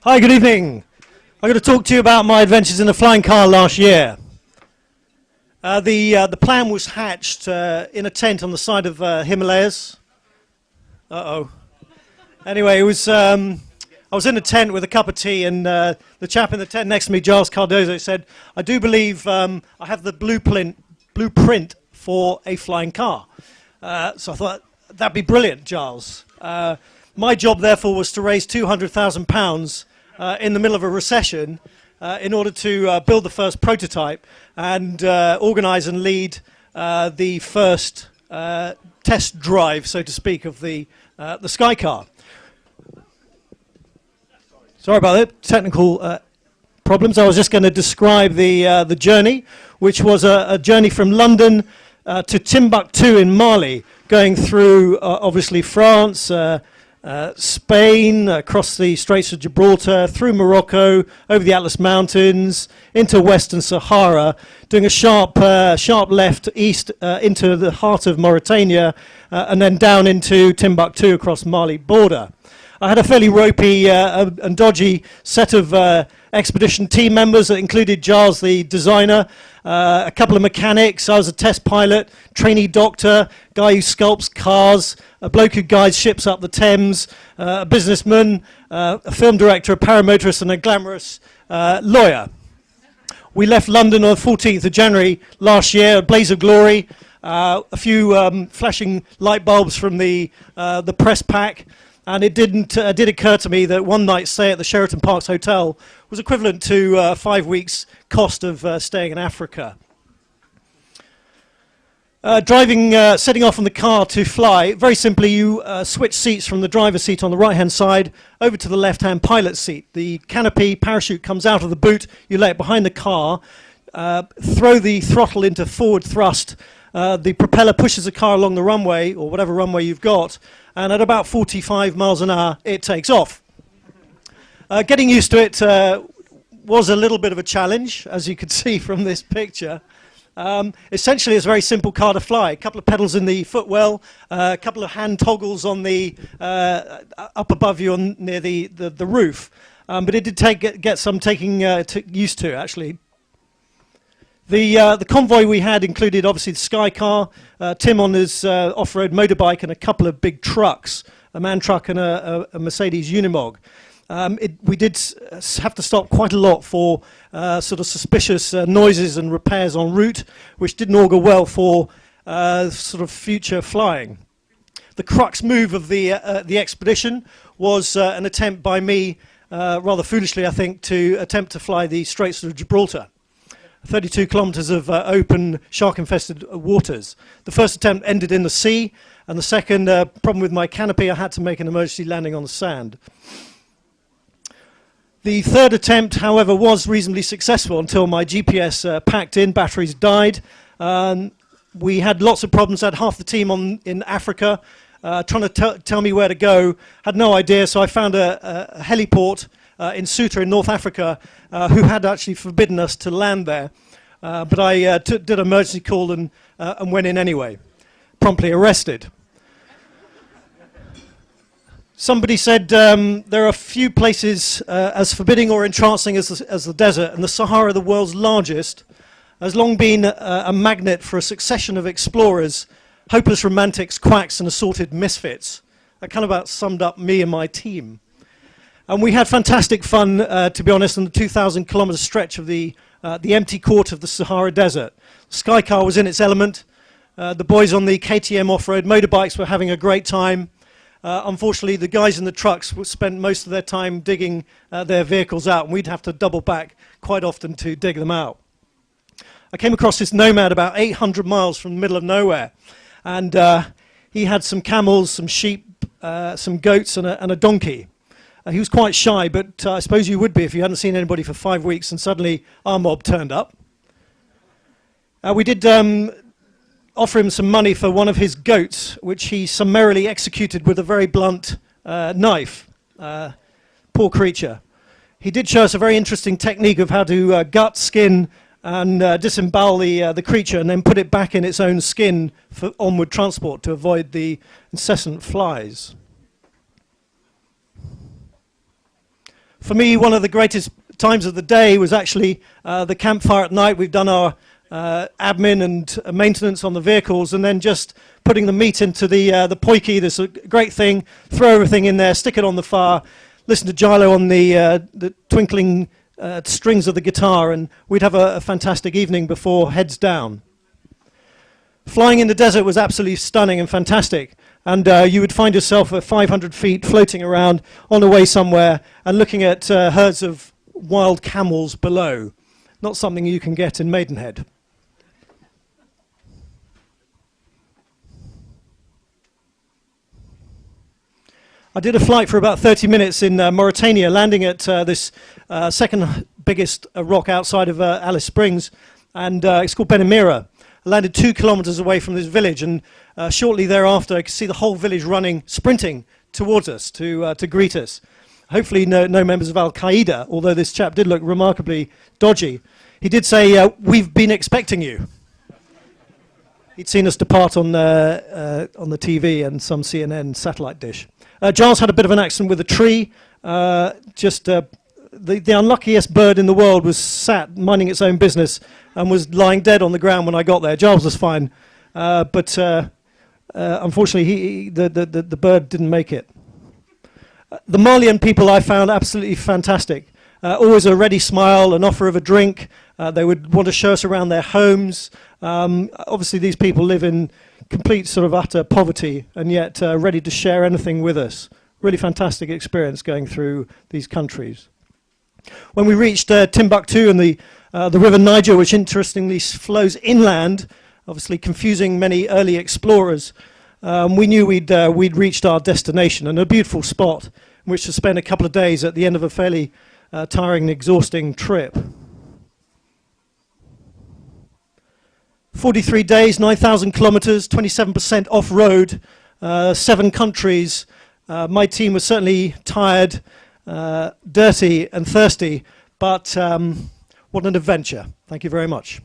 Hi, good evening. I'm going to talk to you about my adventures in a flying car last year. The plan was hatched in a tent on the side of Himalayas. Uh-oh. Anyway, it was, I was in a tent with a cup of tea, and the chap in the tent next to me, Giles Cardozo, said, I do believe I have the blueprint for a flying car. So I thought, that'd be brilliant, Giles. My job, therefore, was to raise £200,000 in the middle of a recession in order to build the first prototype and organize and lead the first test drive, so to speak, of the Sky Car. Sorry about that, technical problems. I was just going to describe the journey, which was a journey from London to Timbuktu in Mali, going through, obviously, France, Spain, across the Straits of Gibraltar, through Morocco, over the Atlas Mountains, into Western Sahara, doing a sharp left east into the heart of Mauritania, and then down into Timbuktu across Mali border. I had a fairly ropey and dodgy set of expedition team members that included Giles, the designer, a couple of mechanics. I was a test pilot, trainee doctor, guy who sculpts cars, a bloke who guides ships up the Thames, a businessman, a film director, a paramotorist, and a glamorous lawyer. We left London on the 14th of January last year, a blaze of glory, a few flashing light bulbs from the press pack. And it did occur to me that one night's stay at the Sheraton Parks Hotel was equivalent to 5 weeks' cost of staying in Africa. Setting off in the car to fly, very simply you switch seats from the driver's seat on the right-hand side over to the left-hand pilot's seat. The canopy parachute comes out of the boot, you lay it behind the car, throw the throttle into forward thrust, the propeller pushes the car along the runway, or whatever runway you've got, and at about 45 miles an hour, it takes off. Getting used to it was a little bit of a challenge, as you could see from this picture. Essentially, it's a very simple car to fly. A couple of pedals in the footwell, a couple of hand toggles on the up above you near the roof. But it did get some taking used to, actually. The convoy we had included, obviously, the Sky Car, Tim on his off-road motorbike, and a couple of big trucks, a MAN truck and a Mercedes Unimog. We did have to stop quite a lot for sort of suspicious noises and repairs en route, which didn't augur well for sort of future flying. The crux move of the expedition was an attempt by me, rather foolishly, I think, to attempt to fly the Straits of Gibraltar. 32 kilometers of open shark-infested waters. The first attempt ended in the sea, and the second problem with my canopy, I had to make an emergency landing on the sand. The third attempt, however, was reasonably successful until my GPS packed in, batteries died. We had lots of problems, had half the team in Africa trying to tell me where to go, had no idea, so I found a heliport in Suta in North Africa, who had actually forbidden us to land there. But I did an emergency call and went in anyway, promptly arrested. Somebody said there are few places as forbidding or entrancing as the desert, and the Sahara, the world's largest, has long been a magnet for a succession of explorers, hopeless romantics, quacks, and assorted misfits. That kind of about summed up me and my team. And we had fantastic fun, to be honest, in the 2,000-kilometer stretch of the empty court of the Sahara Desert. Sky Car was in its element. The boys on the KTM off-road motorbikes were having a great time. Unfortunately, the guys in the trucks spent most of their time digging their vehicles out, and we'd have to double back quite often to dig them out. I came across this nomad about 800 miles from the middle of nowhere, and he had some camels, some sheep, some goats, and a donkey. He was quite shy, but I suppose you would be if you hadn't seen anybody for 5 weeks and suddenly our mob turned up. We did offer him some money for one of his goats, which he summarily executed with a very blunt knife. Poor creature. He did show us a very interesting technique of how to gut, skin, and disembowel the creature and then put it back in its own skin for onward transport to avoid the incessant flies. For me, one of the greatest times of the day was actually the campfire at night. We've done our admin and maintenance on the vehicles, and then just putting the meat into the poiki. This is a great thing. Throw everything in there, stick it on the fire, listen to Gilo on the twinkling strings of the guitar, and we'd have a fantastic evening before heads down. Flying in the desert was absolutely stunning and fantastic, and you would find yourself at 500 feet floating around on the way somewhere and looking at herds of wild camels below. Not something you can get in Maidenhead. I did a flight for about 30 minutes in Mauritania, landing at this second biggest rock outside of Alice Springs, and it's called Benamira. I landed 2 kilometers away from this village, and shortly thereafter I could see the whole village running, sprinting towards us to greet us. Hopefully no members of Al-Qaeda, although this chap did look remarkably dodgy. He did say, "We've been expecting you." He'd seen us depart on the TV and some CNN satellite dish. Giles had a bit of an accident with a tree. The unluckiest bird in the world was sat minding its own business and was lying dead on the ground when I got there. Giles was fine, but unfortunately the bird didn't make it. The Malian people I found absolutely fantastic. Always a ready smile, an offer of a drink. They would want to show us around their homes. Obviously these people live in complete sort of utter poverty, and yet ready to share anything with us. Really fantastic experience going through these countries. When we reached Timbuktu and the River Niger, which interestingly flows inland, obviously confusing many early explorers, we knew we'd reached our destination, and a beautiful spot in which to spend a couple of days at the end of a fairly tiring and exhausting trip. 43 days, 9,000 kilometers, 27% off-road, 7 countries. My team was certainly tired, dirty and thirsty, but what an adventure. Thank you very much.